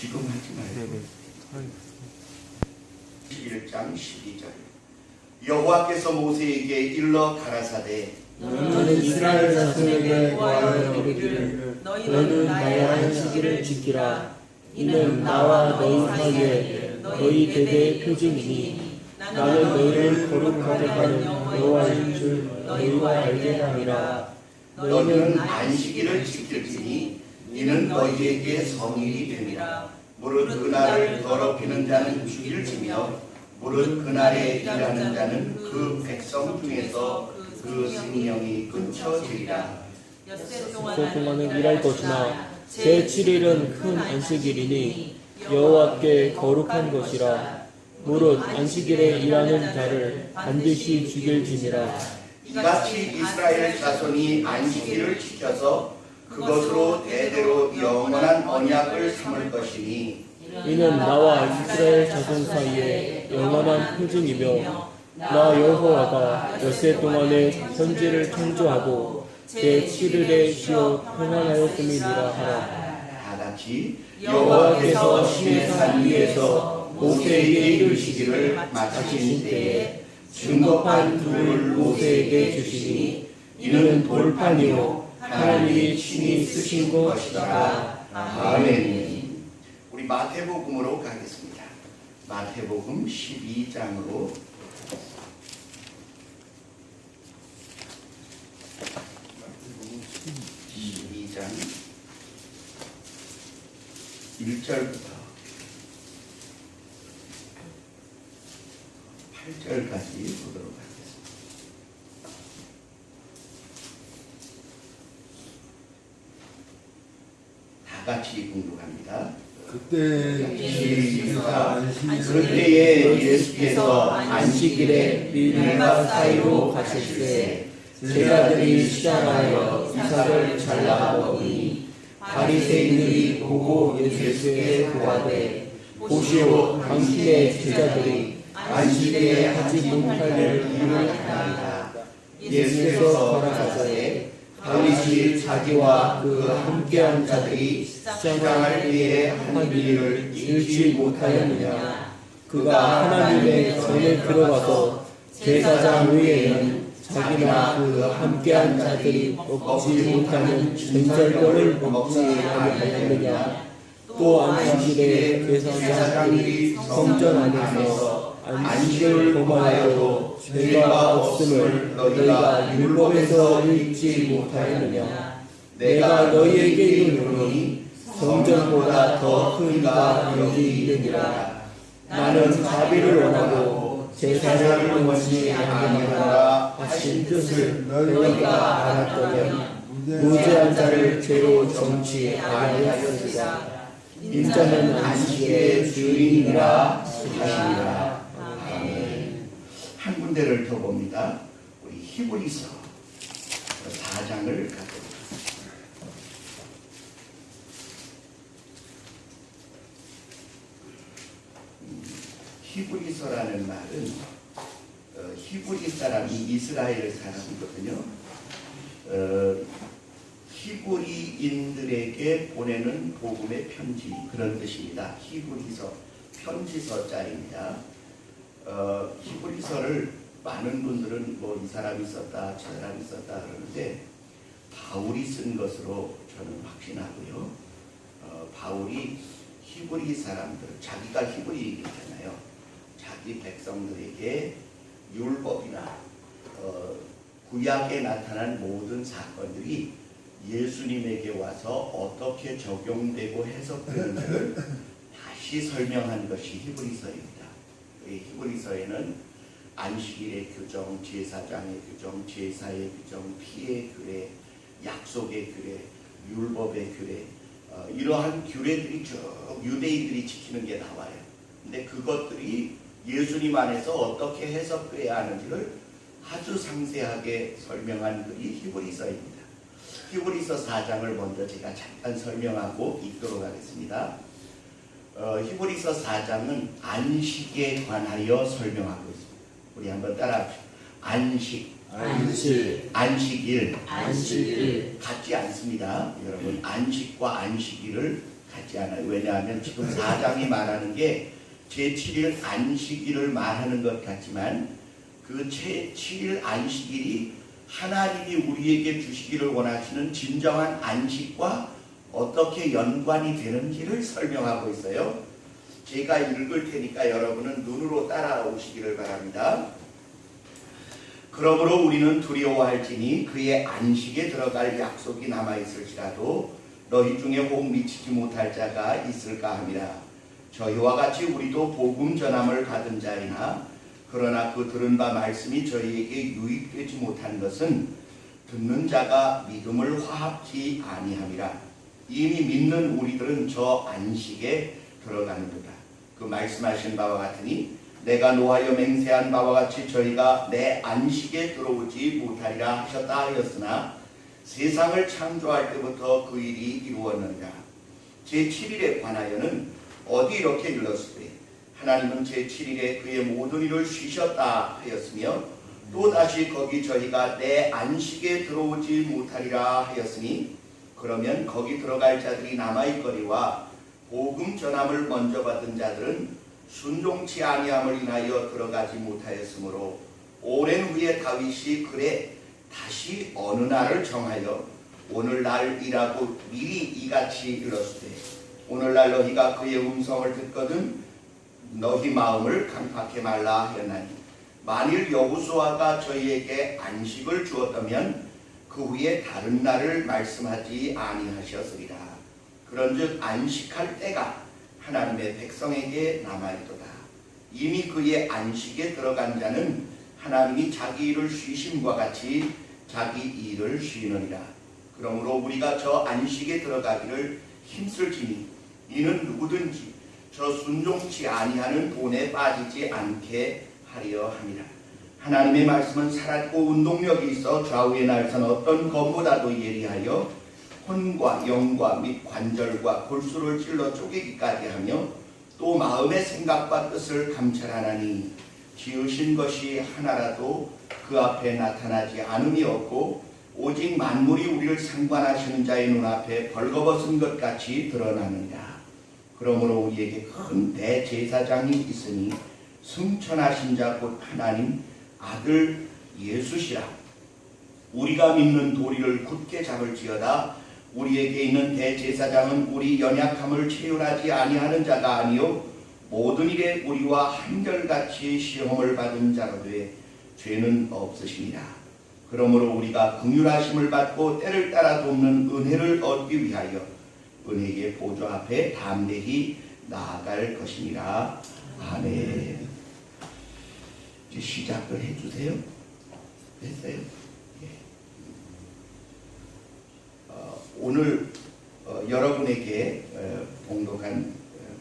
지금 하지 말고 11장 12절 여호와께서 모세에게 일러 가라사대 너는 이스라엘 자손에게 고하여 이르기를 너는 나의 안식일을 지키라. 이는 나와 너희 사이에 너희 대대의 표징이니 나는 너희를 거룩하게 하는 여호와인 줄 너희가 알게 함이라. 너희는 안식일을 지킬지니 이는 너희에게 성일이 됨이라. 무릇 그날을 더럽히는 자는 죽일지며 무릇 그날에 일하는 자는 그 백성 중에서 그 생명이 끊쳐지리라. 엿새 동안은 일할 것이나 제7일은 큰 안식일이니 여호와께 거룩한 것이라. 무릇 안식일에 일하는 자를 반드시 죽일지니라. 이같이 이스라엘 자손이 안식일을 지켜서 그것으로 대대로 영원한 언약을 삼을 것이니 이는 나와 이스라엘 자손 사이에 영원한 표징이며 나 여호와가 엿새 동안에 현지를 창조하고 제7일에 쉬어 평안하였음이니라 하라. 다같이 여호와께서 시내산 위에서 모세에게 이르시기를 마치신 때에 증거판 둘을 모세에게 주시니 이는 돌판이요 하나님이 친히 쓰신 것이다. 아멘. 우리 마태복음으로 가겠습니다. 마태복음 12장으로 12장 1절부터 8절까지 보도록 하겠습니다. 다 같이 공독합니다. 그때에 예수께서 안식일에 밀가 사이로 가실새 제자들이 시장하여 이삭을 잘라 먹으니 바리새인들이 보고 예수께 고하되 보시오 당신의 제자들이 안식일에 하지 못할 일을 하나이다. 예수께서 가라사대 다윗이 자기와 그 함께한 자들이 시장할 때에 한 일을 잃지 못하였느냐. 그가 하나님의 전에 들어가서 제사장 외에는 자기나 그 함께한 자들이 먹지 못하는 전절거를 먹지 아니하였느냐. 또 안식일에 제사장들이 성전 안에서 안식을 범하여도 죄가 없음을 너희가 율법에서 읽지 못하였느냐. 내가 너희에게 이르노니 성전보다 더 큰 이가 여기 있느니라. 나는 자비를 원하고 제사장을 원치 아니하노라 하신 뜻을 너희가 알았더면 무죄한 자를 죄로 정치 아니하였으리라. 인자는 안식의 주인이라 하시니라. 아멘. 한 군데를 더 봅니다. 우리 히브리서 4장을 갖고 히브리서라는 말은 히브리 사람이 이스라엘 사람이거든요. 히브리인들에게 보내는 복음의 편지 그런 뜻입니다. 히브리서 편지서자입니다. 히브리서를 많은 분들은 뭐 이 사람이 썼다 저 사람이 썼다 그러는데 바울이 쓴 것으로 저는 확신하고요. 바울이 히브리 사람들 자기가 히브리인이잖아요. 자기 백성들에게 율법이나 구약에 나타난 모든 사건들이 예수님에게 와서 어떻게 적용되고 해석되는지를 다시 설명한 것이 히브리서입니다. 히브리서에는 안식일의 규정, 제사장의 규정, 제사의 규정, 피의 규례, 약속의 규례, 율법의 규례 이러한 규례들이 쭉 유대인들이 지키는 게 나와요. 근데 그것들이 예수님 안에서 어떻게 해석돼야 하는지를 아주 상세하게 설명한 글이 히브리서입니다. 히브리서 4장을 먼저 제가 잠깐 설명하고 읽도록 하겠습니다. 히브리서 4장은 안식에 관하여 설명하고 있습니다. 우리 한번 따라합시다. 안식일 안식일 같지 않습니다. 여러분 안식과 안식일을 같지 않아요. 왜냐하면 지금 4장이 말하는 게 제7일 안식일을 말하는 것 같지만 그 제7일 안식일이 하나님이 우리에게 주시기를 원하시는 진정한 안식과 어떻게 연관이 되는지를 설명하고 있어요. 제가 읽을 테니까 여러분은 눈으로 따라오시기를 바랍니다. 그러므로 우리는 두려워할지니 그의 안식에 들어갈 약속이 남아있을지라도 너희 중에 혹 미치지 못할 자가 있을까 함이라. 저희와 같이 우리도 복음 전함을 받은 자이나 그러나 그 들은 바 말씀이 저희에게 유익되지 못한 것은 듣는 자가 믿음을 화합지 아니함이라. 이미 믿는 우리들은 저 안식에 들어가는도다. 그 말씀하신 바와 같으니 내가 노하여 맹세한 바와 같이 저희가 내 안식에 들어오지 못하리라 하셨다 하였으나 세상을 창조할 때부터 그 일이 이루었느니라. 제7일에 관하여는 어디 이렇게 일렀으되 하나님은 제7일에 그의 모든 일을 쉬셨다 하였으며 또다시 거기 저희가 내 안식에 들어오지 못하리라 하였으니 그러면 거기 들어갈 자들이 남아있거리와 복음 전함을 먼저 받은 자들은 순종치 아니함을 인하여 들어가지 못하였으므로 오랜 후에 다윗이 그래 다시 어느 날을 정하여 오늘날이라고 미리 이같이 일렀으되 오늘날 너희가 그의 음성을 듣거든 너희 마음을 강팍해 말라 하였나니 만일 여호수아가 저희에게 안식을 주었다면 그 후에 다른 날을 말씀하지 아니하셨으리라. 그런즉 안식할 때가 하나님의 백성에게 남아있도다. 이미 그의 안식에 들어간 자는 하나님이 자기 일을 쉬심과 같이 자기 일을 쉬느니라. 그러므로 우리가 저 안식에 들어가기를 힘쓸지니 이는 누구든지 저 순종치 아니하는 돈에 빠지지 않게 하려 함이라. 하나님의 말씀은 살았고 운동력이 있어 좌우에 날선 어떤 검보다도 예리하여 혼과 영과 및 관절과 골수를 찔러 쪼개기까지 하며 또 마음의 생각과 뜻을 감찰하나니 지으신 것이 하나라도 그 앞에 나타나지 않음이 없고 오직 만물이 우리를 상관하시는 자의 눈앞에 벌거벗은 것 같이 드러나느니라. 그러므로 우리에게 큰 대제사장이 있으니 승천하신 자 곧 하나님 아들 예수시라. 우리가 믿는 도리를 굳게 잡을지어다. 우리에게 있는 대제사장은 우리 연약함을 체휼하지 아니하는 자가 아니요 모든 일에 우리와 한결같이 시험을 받은 자로되 죄는 없으시니라. 그러므로 우리가 긍휼하심을 받고 때를 따라 돕는 은혜를 얻기 위하여 은혜의 보좌 앞에 담대히 나아갈 것이니라. 아멘. 이제 시작을 해주세요. 됐어요? 예. 오늘 여러분에게 봉독한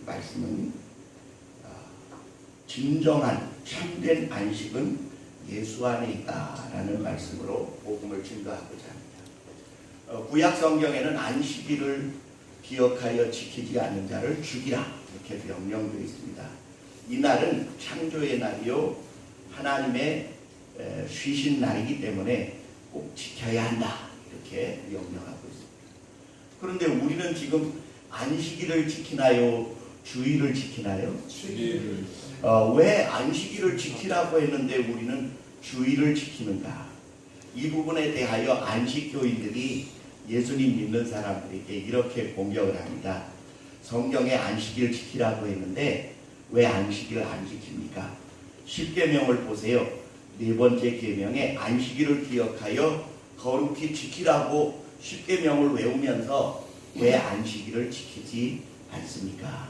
말씀은 진정한 참된 안식은 예수 안에 있다라는 말씀으로 복음을 증거하고자 합니다. 구약 성경에는 안식일을 기억하여 지키지 않는 자를 죽이라 이렇게 명령되어 있습니다. 이 날은 창조의 날이요 하나님의 쉬신 날이기 때문에 꼭 지켜야 한다 이렇게 명령하고 있습니다. 그런데 우리는 지금 안식일을 지키나요? 주일을 지키나요? 주일을. 왜 안식일을 지키라고 했는데 우리는 주일을 지키는가? 이 부분에 대하여 안식교인들이 예수님 믿는 사람들에게 이렇게 공격을 합니다. 성경에 안식일 지키라고 했는데 왜 안식일을 안 지킵니까? 10계명을 보세요. 네 번째 계명에 안식일을 기억하여 거룩히 지키라고 10계명을 외우면서 왜 안식일을 지키지 않습니까?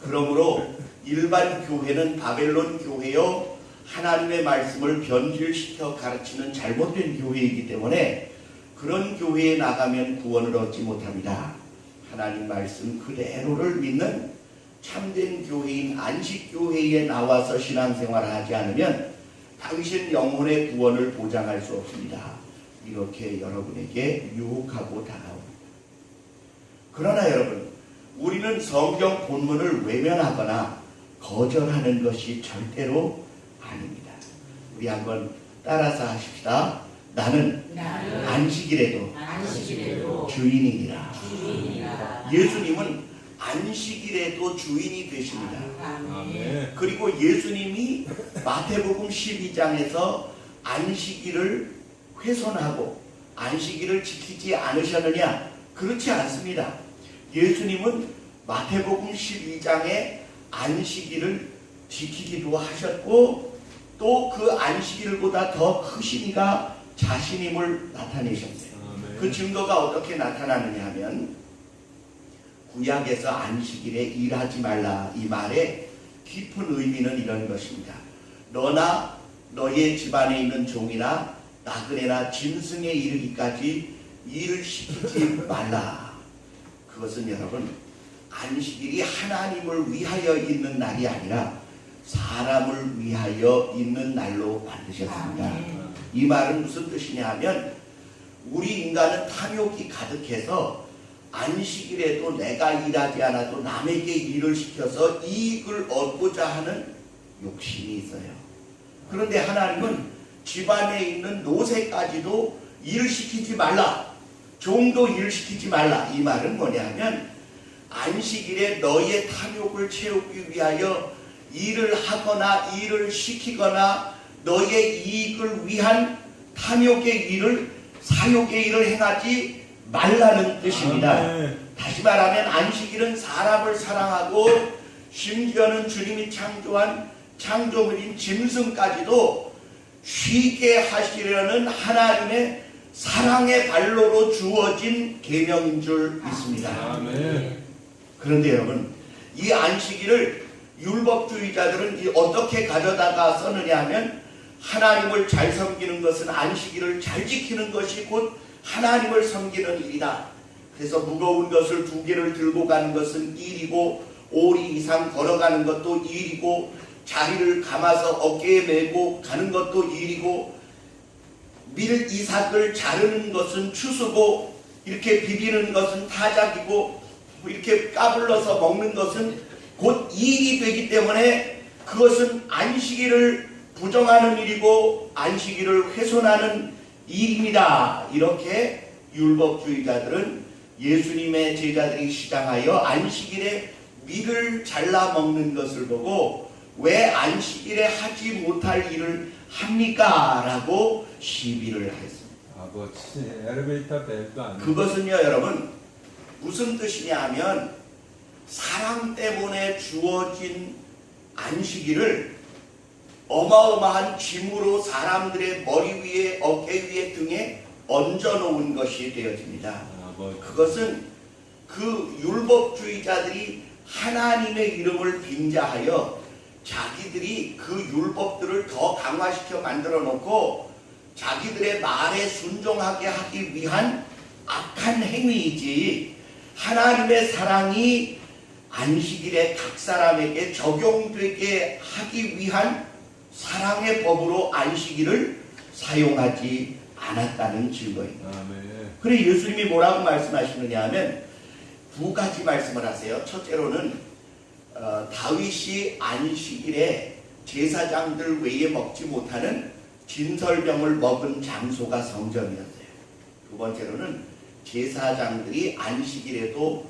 그러므로 일반 교회는 바벨론 교회요 하나님의 말씀을 변질시켜 가르치는 잘못된 교회이기 때문에 그런 교회에 나가면 구원을 얻지 못합니다. 하나님 말씀 그대로를 믿는 참된 교회인 안식교회에 나와서 신앙생활을 하지 않으면 당신 영혼의 구원을 보장할 수 없습니다. 이렇게 여러분에게 유혹하고 다가옵니다. 그러나 여러분, 우리는 성경 본문을 외면하거나 거절하는 것이 절대로 아닙니다. 우리 한번 따라서 하십시다. 나는 안식일에도 주인이니라. 예수님은 안식일에도 주인이 되십니다. 아멘. 그리고 예수님이 마태복음 12장에서 안식일을 훼손하고 안식일을 지키지 않으셨느냐? 그렇지 않습니다. 예수님은 마태복음 12장에 안식일을 지키기도 하셨고 또 그 안식일보다 더 크신 이가 자신임을 나타내셨어요. 아멘. 그 증거가 어떻게 나타나느냐 하면 구약에서 안식일에 일하지 말라 이 말의 깊은 의미는 이런 것입니다. 너나 너의 집안에 있는 종이나 나그네나 짐승에 이르기까지 일을 시키지 말라. 그것은 여러분 안식일이 하나님을 위하여 있는 날이 아니라 사람을 위하여 있는 날로 만드셨습니다. 이 말은 무슨 뜻이냐 하면 우리 인간은 탐욕이 가득해서 안식일에도 내가 일하지 않아도 남에게 일을 시켜서 이익을 얻고자 하는 욕심이 있어요. 그런데 하나님은 집안에 있는 노새까지도 일을 시키지 말라. 종도 일을 시키지 말라. 이 말은 뭐냐면 안식일에 너의 탐욕을 채우기 위하여 일을 하거나 일을 시키거나 너의 이익을 위한 탐욕의 일을 사욕의 일을 행하지 말라는 뜻입니다. 아멘. 다시 말하면 안식일은 사람을 사랑하고 심지어는 주님이 창조한 창조물인 짐승까지도 쉬게 하시려는 하나님의 사랑의 발로로 주어진 계명인 줄 믿습니다. 아멘. 그런데 여러분 이 안식일을 율법주의자들은 어떻게 가져다가 썼느냐 하면 하나님을 잘 섬기는 것은 안식일을 잘 지키는 것이 곧 하나님을 섬기는 일이다. 그래서 무거운 것을 2개를 들고 가는 것은 일이고 오리 이상 걸어가는 것도 일이고 자리를 감아서 어깨에 메고 가는 것도 일이고 밀 이삭을 자르는 것은 추수고 이렇게 비비는 것은 타작이고 이렇게 까불러서 먹는 것은 곧 일이 되기 때문에 그것은 안식일을 부정하는 일이고 안식일을 훼손하는 일입니다. 이렇게 율법주의자들은 예수님의 제자들이 시장하여 안식일에 밀을 잘라 먹는 것을 보고 왜 안식일에 하지 못할 일을 합니까? 라고 시비를 했습니다. 아버지 엘리베이터 벨도 안 그것은요 여러분 무슨 뜻이냐 하면 사랑 때문에 주어진 안식일을 어마어마한 짐으로 사람들의 머리 위에 어깨 위에 등에 얹어놓은 것이 되어집니다. 아버지. 그것은 그 율법주의자들이 하나님의 이름을 빙자하여 자기들이 그 율법들을 더 강화시켜 만들어 놓고 자기들의 말에 순종하게 하기 위한 악한 행위이지 하나님의 사랑이 안식일에 각 사람에게 적용되게 하기 위한 사랑의 법으로 안식일을 사용하지 않았다는 증거입니다. 아멘. 그래 예수님이 뭐라고 말씀하시느냐 하면 2가지 말씀을 하세요. 첫째로는 다윗이 안식일에 제사장들 외에 먹지 못하는 진설병을 먹은 장소가 성전이었어요. 2번째로는 제사장들이 안식일에도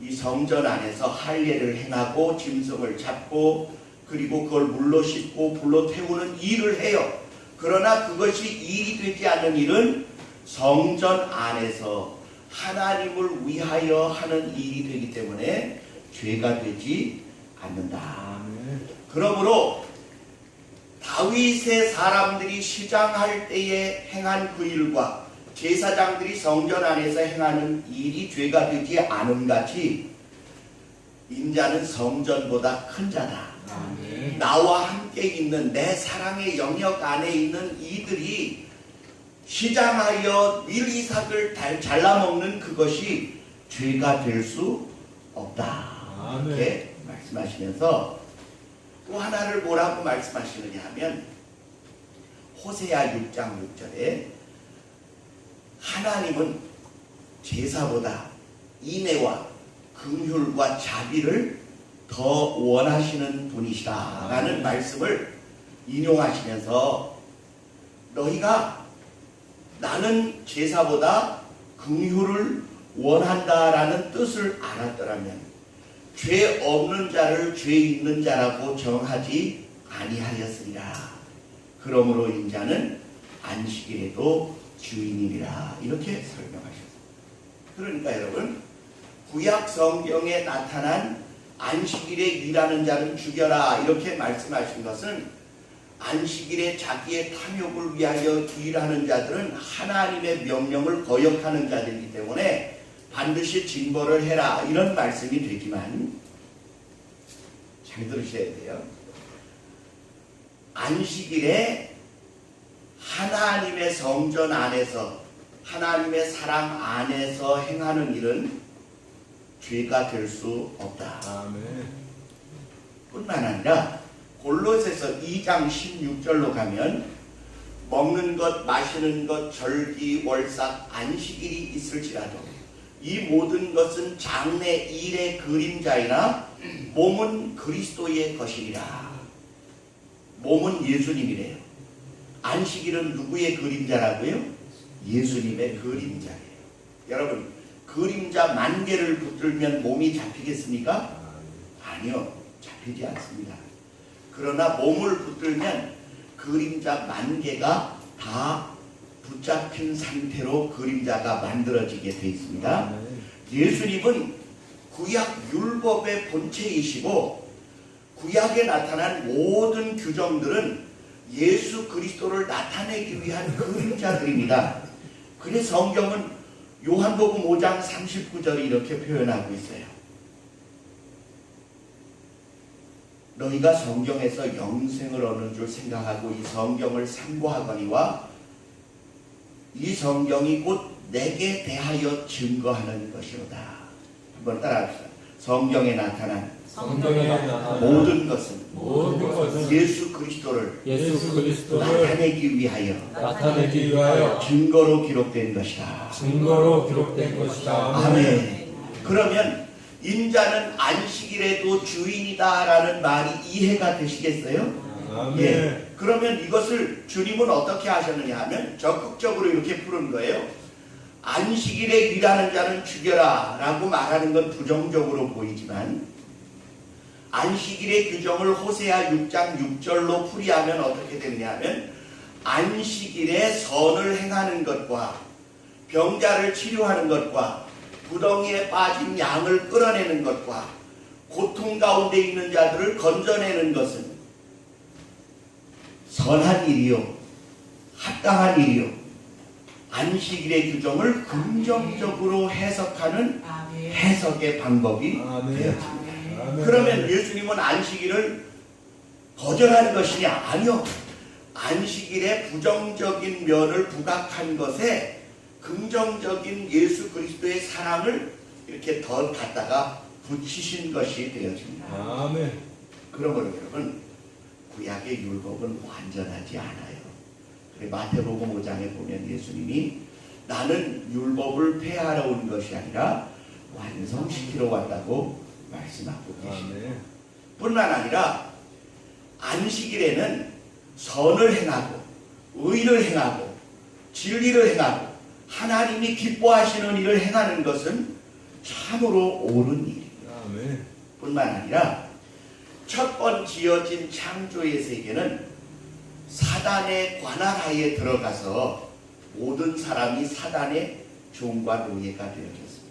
이 성전 안에서 할례를 행하고 짐승을 잡고 그리고 그걸 물로 씻고 불로 태우는 일을 해요. 그러나 그것이 일이 되지 않는 일은 성전 안에서 하나님을 위하여 하는 일이 되기 때문에 죄가 되지 않는다. 아멘. 그러므로 다윗의 사람들이 시장할 때에 행한 그 일과 제사장들이 성전 안에서 행하는 일이 죄가 되지 않음 같이 인자는 성전보다 큰 자다. 아멘. 나와 함께 있는 내 사랑의 영역 안에 있는 이들이 시장하여 밀 이삭을 잘라먹는 그것이 죄가 될 수 없다. 아멘. 이렇게 말씀하시면서 또 하나를 뭐라고 말씀하시느냐 하면 호세아 6장 6절에 하나님은 제사보다 인애와 긍휼과 자비를 더 원하시는 분이시다 라는 말씀을 인용하시면서 너희가 나는 제사보다 긍휼을 원한다라는 뜻을 알았더라면 죄 없는 자를 죄 있는 자라고 정하지 아니하였으리라. 그러므로 인자는 안식일에도 주인이니라. 이렇게 설명하셨습니다. 그러니까 여러분, 구약 성경에 나타난 안식일에 일하는 자는 죽여라 이렇게 말씀하신 것은 안식일에 자기의 탐욕을 위하여 일하는 자들은 하나님의 명령을 거역하는 자들이기 때문에 반드시 징벌을 해라 이런 말씀이 되지만, 잘 들으셔야 돼요. 안식일에 하나님의 성전 안에서 하나님의 사랑 안에서 행하는 일은 죄가 될 수 없다. 아멘. 뿐만 아니라 골로새서 2장 16절로 가면 먹는 것, 마시는 것, 절기, 월삭, 안식일이 있을지라도 이 모든 것은 장래 일의 그림자이나 몸은 그리스도의 것이니라. 몸은 예수님이래요. 안식일은 누구의 그림자라고요? 예수님의 그림자예요. 여러분, 그림자 10,000개를 붙들면 몸이 잡히겠습니까? 아니요, 잡히지 않습니다. 그러나 몸을 붙들면 그림자 10,000개가 다 붙잡힌 상태로 그림자가 만들어지게 되어 있습니다. 예수님은 구약 율법의 본체이시고 구약에 나타난 모든 규정들은 예수 그리스도를 나타내기 위한 그림자들입니다. 그래서 성경은 요한복음 5장 39절이 이렇게 표현하고 있어요. 너희가 성경에서 영생을 얻는 줄 생각하고 이 성경을 상고하거니와 이 성경이 곧 내게 대하여 증거하는 것이로다. 한번 따라합시다. 성경에 나타난 모든 것은 예수 그리스도를 나타내기 위하여 증거로 기록된 것이다. 아멘. 그러면 인자는 안식일에도 주인이다라는 말이 이해가 되시겠어요? 예. 그러면 이것을 주님은 어떻게 하셨느냐 하면 적극적으로 이렇게 푸는 거예요. 안식일에 일하는 자는 죽여라 라고 말하는 건 부정적으로 보이지만, 안식일의 규정을 호세아 6장 6절로 풀이하면 어떻게 되느냐 하면, 안식일에 선을 행하는 것과 병자를 치료하는 것과 구덩이에 빠진 양을 끌어내는 것과 고통 가운데 있는 자들을 건져내는 것은 선한 일이요 합당한 일이요 안식일의 규정을 긍정적으로 해석하는 해석의 방법이 되어집니다. 그러면 예수님은 안식일을 거절하는 것이냐? 아니요. 안식일의 부정적인 면을 부각한 것에 긍정적인 예수 그리스도의 사랑을 이렇게 더 갖다가 붙이신 것이 되어집니다. 아멘. 그러므로 여러분, 구약의 율법은 완전하지 않아요. 그래 마태복음 5장에 보면 예수님이 나는 율법을 폐하러 온 것이 아니라 완성시키러 왔다고 말씀하고 계십니다. 뿐만 아니라 안식일에는 선을 행하고 의를 행하고 진리를 행하고 하나님이 기뻐하시는 일을 행하는 것은 참으로 옳은 일입니다. 뿐만 아니라 첫 번 지어진 창조의 세계는 사단의 관할하에 들어가서 모든 사람이 사단의 종과 노예가 되어졌습니다.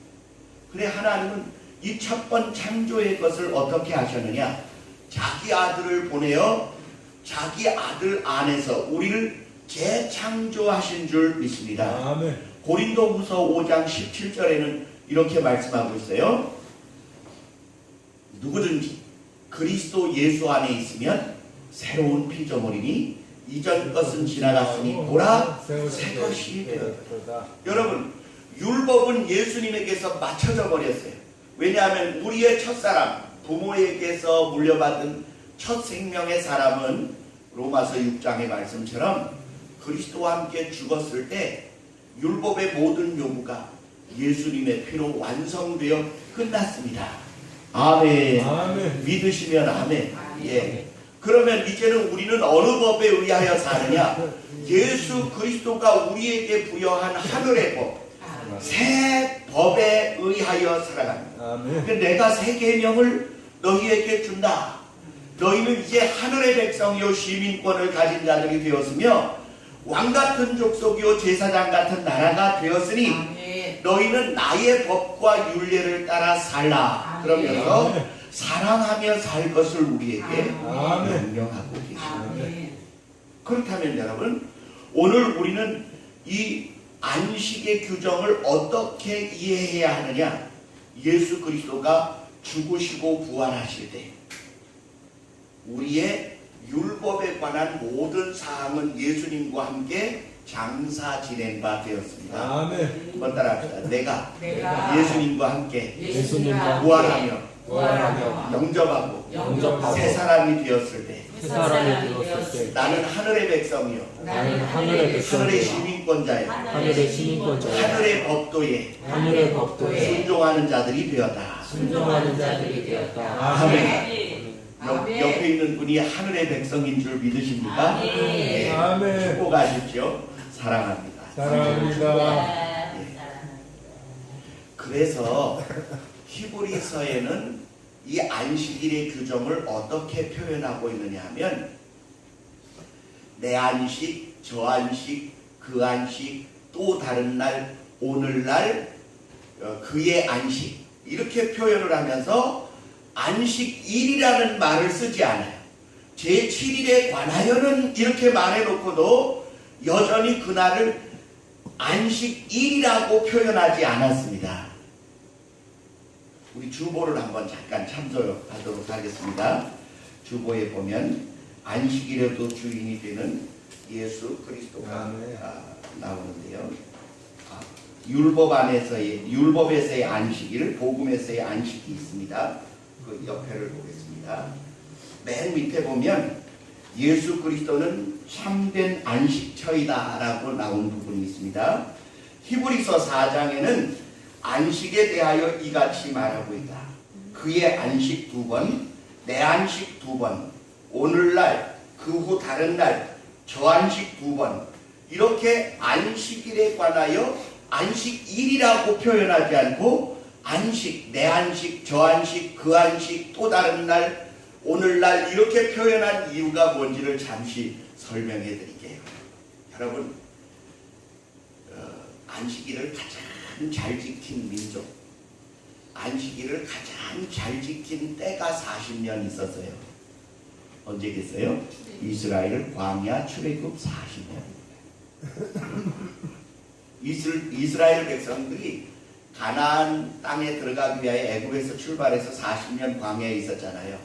그래 하나님은 이 첫 번 창조의 것을 어떻게 하셨느냐? 자기 아들을 보내어 자기 아들 안에서 우리를 재창조하신 줄 믿습니다. 아멘. 고린도후서 5장 17절에는 이렇게 말씀하고 있어요. 누구든지 그리스도 예수 안에 있으면 새로운 피조물이니 이전 것은 지나갔으니 보라 새 것이 되었다. 여러분, 율법은 예수님에게서 맞춰져 버렸어요. 왜냐하면 우리의 첫사람, 부모에게서 물려받은 첫 생명의 사람은 로마서 6장의 말씀처럼 그리스도와 함께 죽었을 때 율법의 모든 요구가 예수님의 피로 완성되어 끝났습니다. 아멘. 아멘. 믿으시면 아멘. 예. 그러면 이제는 우리는 어느 법에 의하여 사느냐? 예수 그리스도가 우리에게 부여한 하늘의 법, 새 법에 의하여 살아갑니다. 아멘. 내가 새 계명을 너희에게 준다. 너희는 이제 하늘의 백성이요 시민권을 가진 자들이 되었으며 왕같은 족속이요 제사장 같은 나라가 되었으니 너희는 나의 법과 율례를 따라 살라. 그러면서 사랑하며 살 것을 우리에게 명령하고 계십니다. 그렇다면 여러분, 오늘 우리는 이 안식의 규정을 어떻게 이해해야 하느냐? 예수 그리스도가 죽으시고 부활하실 때 우리의 율법에 관한 모든 사항은 예수님과 함께 장사 지낸 바 되었습니다. 아멘. 한번 따라합시다. 내가 예수님과 함께 예수님과 부활하며 부활하며 영접하고 새 사람이 되었을 때 새 사람이 되었을 때 나는 하늘의 백성이요 나는 하늘의 백성이요 하늘의 시민권자요 하늘의 시민권자요 하늘의 법도에 순종하는 자들이 되었다. 순종하는 자들이 되었다. 아멘. 옆에 있는 분이 하늘의 백성인 줄 믿으십니까? 네. 아멘. 축복하십시오. 사랑합니다. 사랑합니다. 그래서 히브리서에는 이 안식일의 규정을 어떻게 표현하고 있느냐 하면 내 안식, 저 안식, 그 안식, 또 다른 날, 오늘날, 그의 안식 이렇게 표현을 하면서 안식일이라는 말을 쓰지 않아요. 제7일에 관하여는 이렇게 말해놓고도 여전히 그날을 안식일이라고 표현하지 않았습니다. 우리 주보를 한번 잠깐 참조하도록 하겠습니다. 주보에 보면 안식일에도 주인이 되는 예수 그리스도가 나오는데요. 율법에서의 안식일, 복음에서의 안식이 있습니다. 그 옆에를 보겠습니다. 맨 밑에 보면 예수 그리스도는 참된 안식처이다 라고 나온 부분이 있습니다. 히브리서 4장에는 안식에 대하여 이같이 말하고 있다. 그의 안식 2번, 내 안식 2번, 오늘날, 그 후 다른 날, 저 안식 2번 이렇게 안식일에 관하여 안식일이라고 표현하지 않고 안식, 내 안식, 저 안식, 그 안식, 또 다른 날, 오늘날 이렇게 표현한 이유가 뭔지를 잠시 설명해 드릴게요. 여러분, 안식일을 가장 잘 지킨 민족, 안식일을 가장 잘 지킨 때가 40년 있었어요. 언제겠어요? 이스라엘 광야 출애굽 40년. 이스라엘 백성들이 가나안 땅에 들어가기 위하여 애굽에서 출발해서 40년 광야에 있었잖아요.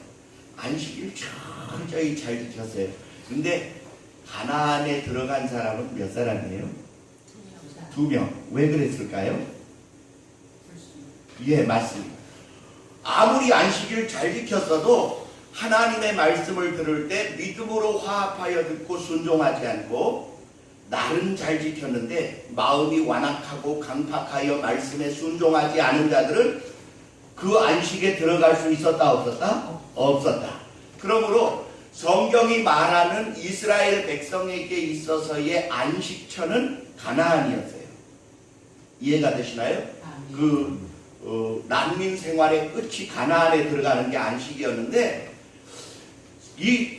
안식일 철저히 잘 지켰어요. 근데 가나안에 들어간 사람은 몇 사람이에요? 2명. 왜 그랬을까요? 예, 맞습니다. 아무리 안식일을 잘 지켰어도 하나님의 말씀을 들을 때 믿음으로 화합하여 듣고 순종하지 않고 날은 잘 지켰는데 마음이 완악하고 강팍하여 말씀에 순종하지 않은 자들은 그 안식에 들어갈 수 있었다 없었다? 없었다. 그러므로 성경이 말하는 이스라엘 백성에게 있어서의 안식처는 가나안이었어요. 이해가 되시나요? 난민 생활의 끝이 가나안에 들어가는 게 안식이었는데 이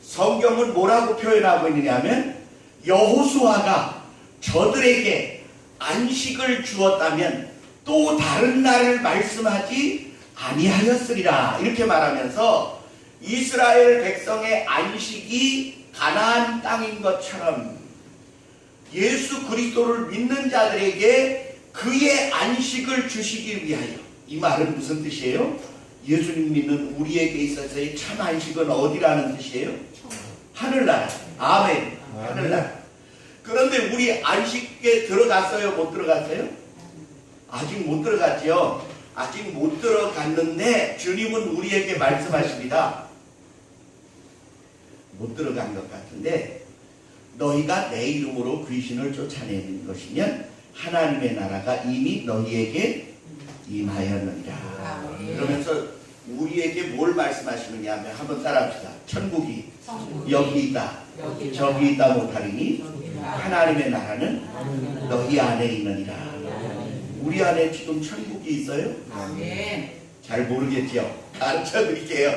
성경은 뭐라고 표현하고 있느냐 하면 여호수아가 저들에게 안식을 주었다면 또 다른 날을 말씀하지 아니하였으리라 이렇게 말하면서 이스라엘 백성의 안식이 가나안 땅인 것처럼 예수 그리스도를 믿는 자들에게 그의 안식을 주시기 위하여. 이 말은 무슨 뜻이에요? 예수님 믿는 우리에게 있어서의 참 안식은 어디라는 뜻이에요? 하늘나라. 아멘. 하늘나라. 그런데 우리 안식에 들어갔어요? 못 들어갔어요? 아직 못 들어갔죠. 아직 못 들어갔는데 주님은 우리에게 말씀하십니다. 못 들어간 것 같은데 너희가 내 이름으로 귀신을 쫓아내는 것이면 하나님의 나라가 이미 너희에게 임하였느니라. 그러면서 우리에게 뭘 말씀하시느냐 하면 한번 따라합시다. 천국이 여기 있다, 저기 있다 못하리니 하나님의 나라는 너희 안에 있느니라. 우리 안에 지금 천국이 있어요? 아멘. 잘 모르겠죠? 가르쳐 드릴게요.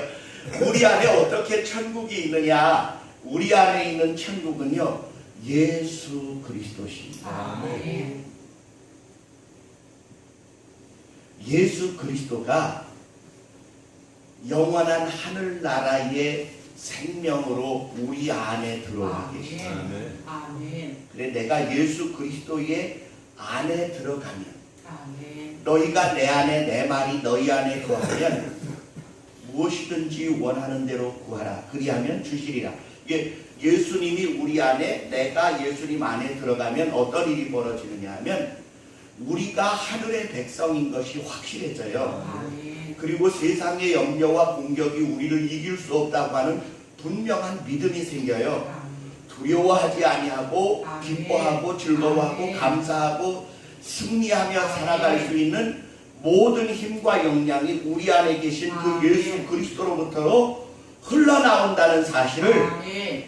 우리 안에 어떻게 천국이 있느냐? 우리 안에 있는 천국은요, 예수 그리스도십니다. 아멘. 예수 그리스도가 영원한 하늘나라의 생명으로 우리 안에 들어와 계십니다. 아멘. 그래, 내가 예수 그리스도의 안에 들어가면, 아멘. 너희가 내 안에, 내 말이 너희 안에 거하면 무엇이든지 원하는 대로 구하라. 그리하면 주시리라. 이게 예수님이 우리 안에, 내가 예수님 안에 들어가면 어떤 일이 벌어지느냐 하면 우리가 하늘의 백성인 것이 확실해져요. 아멘. 그리고 세상의 염려와 공격이 우리를 이길 수 없다고 하는 분명한 믿음이 생겨요. 두려워하지 아니하고 기뻐하고 즐거워하고 감사하고 승리하며 살아갈 수 있는 모든 힘과 역량이 우리 안에 계신 그 예수 그리스도로부터 흘러나온다는 사실을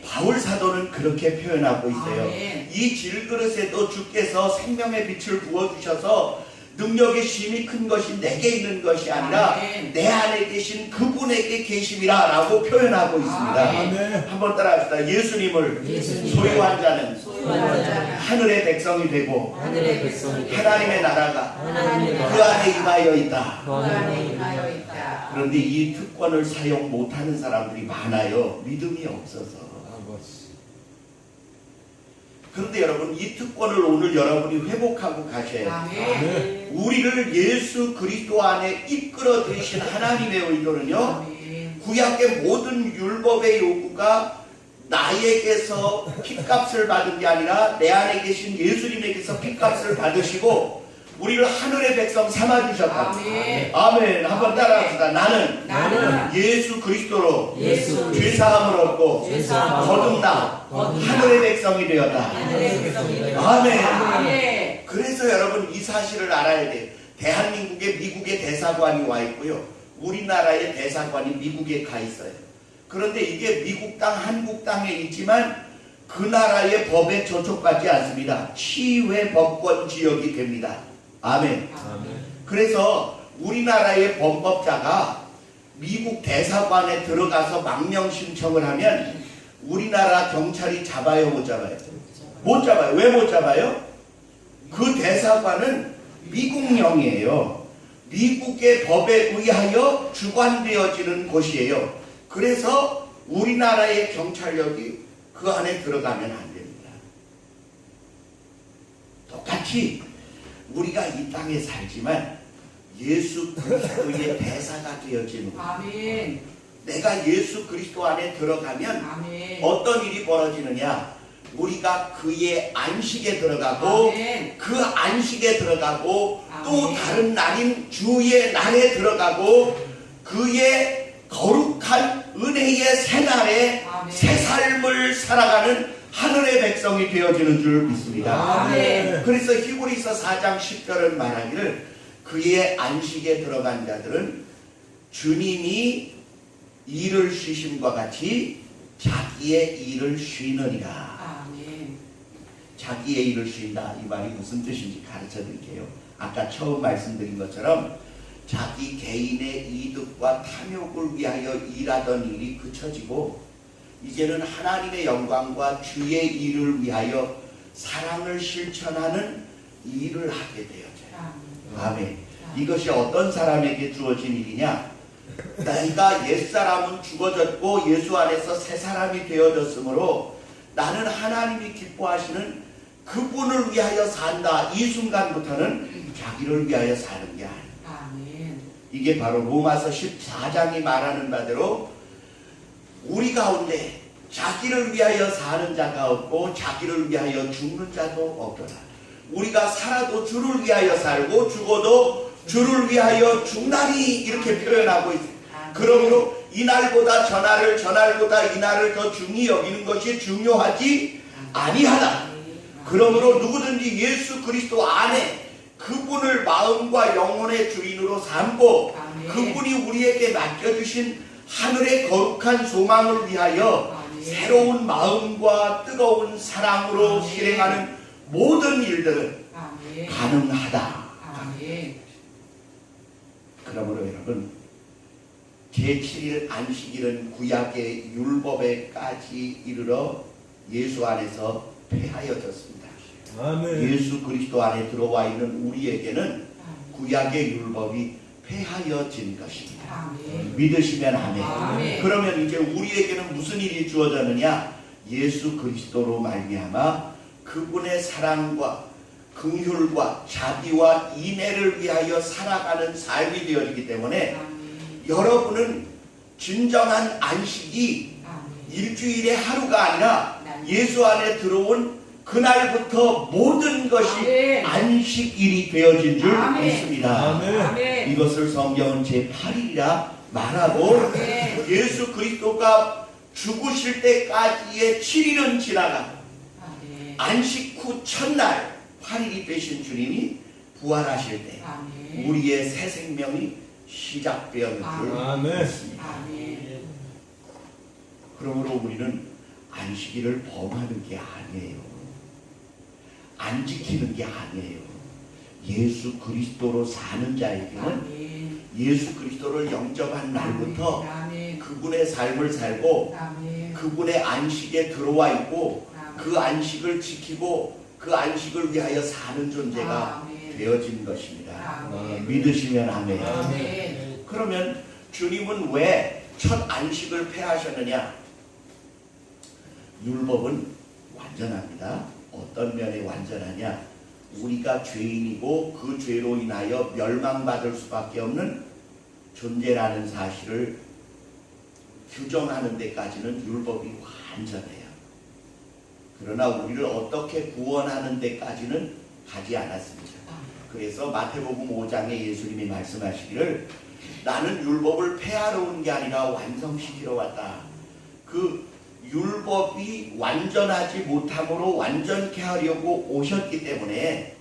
바울 사도는 그렇게 표현하고 있어요. 이 질그릇에도 주께서 생명의 빛을 부어주셔서 능력의 힘이 큰 것이 내게 있는 것이 아니라 내 안에 계신 그분에게 계심이라 라고 표현하고 있습니다. 한번 따라합시다. 예수님을 소유한 자는 하늘의 백성이 되고 하나님의 나라가 그 안에 임하여 있다. 그런데 이 특권을 사용 못하는 사람들이 많아요. 믿음이 없어서. 그런데 여러분, 이 특권을 오늘 여러분이 회복하고 가셔야 돼요. 우리를 예수 그리스도 안에 이끌어 들이신 하나님의 의도는요, 구약의 모든 율법의 요구가 나에게서 핏값을 받은 게 아니라 내 안에 계신 예수님에게서 핏값을 받으시고 우리를 하늘의 백성 삼아주셨다. 아멘. 한번 따라합시다. 나는 예수 그리스도로 죄사함을 얻고 거듭나 하늘의 백성이 되었다. 아멘. 그래서 여러분, 이 사실을 알아야 돼요. 대한민국에 미국의 대사관이 와 있고요, 우리나라의 대사관이 미국에 가 있어요. 그런데 이게 미국 땅, 한국 땅에 있지만 그 나라의 법에 저촉받지 않습니다. 치외 법권 지역이 됩니다. 아멘. 그래서 우리나라의 범법자가 미국 대사관에 들어가서 망명 신청을 하면 우리나라 경찰이 잡아요, 못 잡아요? 못 잡아요. 왜 못 잡아요? 그 대사관은 미국령이에요. 미국의 법에 의하여 주관되어지는 곳이에요. 그래서 우리나라의 경찰력이 그 안에 들어가면 안 됩니다. 똑같이 우리가 이 땅에 살지만 예수 그리스도의 대사가 되어지는 거예요. 내가 예수 그리스도 안에 들어가면 어떤 일이 벌어지느냐? 우리가 그의 안식에 들어가고 그 안식에 들어가고 또 다른 날인 주의 날에 들어가고 그의 거룩한 은혜의 새날에 새 삶을 살아가는 하늘의 백성이 되어지는 줄 믿습니다. 그래서 히브리서 4장 10절은 말하기를 그의 안식에 들어간 자들은 주님이 일을 쉬심과 같이 자기의 일을 쉬느니라. 자기의 일을 쉰다. 이 말이 무슨 뜻인지 가르쳐 드릴게요. 아까 처음 말씀드린 것처럼 자기 개인의 이득과 탐욕을 위하여 일하던 일이 그쳐지고 이제는 하나님의 영광과 주의 일을 위하여 사랑을 실천하는 일을 하게 되어져요. 아멘. 이것이 어떤 사람에게 주어진 일이냐? 내가 옛사람은 죽어졌고 예수 안에서 새 사람이 되어졌으므로 나는 하나님이 기뻐하시는 그분을 위하여 산다. 이 순간부터는 자기를 위하여 사는 게 아니에요. 이게 바로 로마서 14장이 말하는 바대로 우리 가운데 자기를 위하여 사는 자가 없고 자기를 위하여 죽는 자도 없더라. 우리가 살아도 주를 위하여 살고 죽어도 주를 위하여 죽나니 이렇게 표현하고 있습니다. 그러므로 이날보다 전날을 전날보다 이날을 더 중히 여기는 것이 중요하지 아니하다. 그러므로 누구든지 예수 그리스도 안에 그분을 마음과 영혼의 주인으로 삼고 그분이 우리에게 맡겨주신 하늘의 거룩한 소망을 위하여 새로운 마음과 뜨거운 사랑으로 실행하는 모든 일들은 가능하다. 그러므로 여러분, 제7일 안식일은 구약의 율법에까지 이르러 예수 안에서 폐하여졌습니다. 아멘. 예수 그리스도 안에 들어와 있는 우리에게는 구약의 율법이 폐하여진 것입니다. 아멘. 믿으시면 아멘. 아멘. 그러면 이제 우리에게는 무슨 일이 주어졌느냐? 예수 그리스도로 말미암아 그분의 사랑과 긍휼과 자비와 인애를 위하여 살아가는 삶이 되어지기 때문에 여러분은 진정한 안식이 일주일의 하루가 아니라 예수 안에 들어온 그날부터 모든 것이 아멘. 안식일이 되어진 줄 아멘. 믿습니다. 아멘. 아멘. 이것을 성경은 제8일이라 말하고 아멘. 예수 그리스도가 죽으실 때까지의 7일은 지나가 아멘. 안식 후 첫날 8일이 되신 주님이 부활하실 때 아멘. 우리의 새 생명이 시작되었는 줄 아멘. 믿습니다. 아멘. 그러므로 우리는 안식일을 범하는 게 아니에요. 안 지키는 게 아니에요. 예수 그리스도로 사는 자에게는 아멘. 예수 그리스도를 영접한 날부터 아멘. 그분의 삶을 살고 아멘. 그분의 안식에 들어와 있고 아멘. 그 안식을 지키고 그 안식을 위하여 사는 존재가 아멘. 되어진 것입니다. 아멘. 믿으시면 아멘. 아멘. 그러면 주님은 왜 첫 안식을 폐하셨느냐? 율법은 완전합니다. 어떤 면에 완전하냐? 우리가 죄인이고 그 죄로 인하여 멸망받을 수밖에 없는 존재라는 사실을 규정하는 데까지는 율법이 완전해요. 그러나 우리를 어떻게 구원하는 데까지는 가지 않았습니다. 그래서 마태복음 5장에 예수님이 말씀하시기를 나는 율법을 폐하러 온 게 아니라 완성시키러 왔다. 그 율법이 완전하지 못함으로 완전케 하려고 오셨기 때문에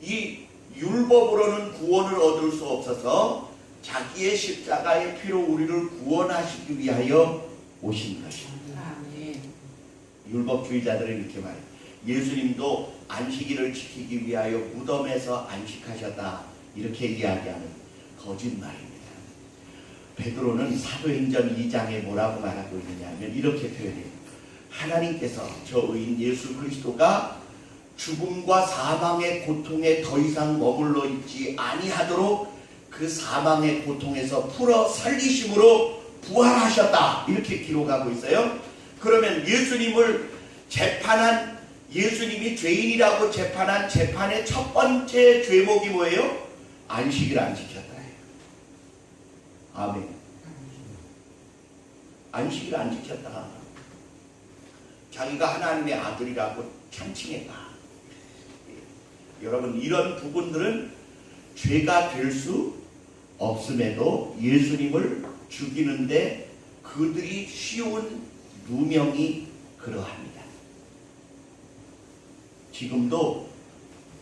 이 율법으로는 구원을 얻을 수 없어서 자기의 십자가의 피로 우리를 구원하시기 위하여 오신 것입니다. 아멘. 율법주의자들은 이렇게 말해요. 예수님도 안식일을 지키기 위하여 무덤에서 안식하셨다. 이렇게 이야기하는 거짓말입니다. 베드로는 사도행전 2장에 뭐라고 말하고 있느냐 하면 이렇게 표현해요. 하나님께서 저 의인 예수 그리스도가 죽음과 사망의 고통에 더 이상 머물러 있지 아니하도록 그 사망의 고통에서 풀어 살리심으로 부활하셨다. 이렇게 기록하고 있어요. 그러면 예수님을 재판한 예수님이 죄인이라고 재판한 재판의 첫 번째 죄목이 뭐예요? 안식일 안 지켰다. 아멘. 안식일 안 지켰다. 자기가 하나님의 아들이라고 찬칭했다. 여러분, 이런 부분들은 죄가 될 수 없음에도 예수님을 죽이는데 그들이 씌운 누명이 그러합니다. 지금도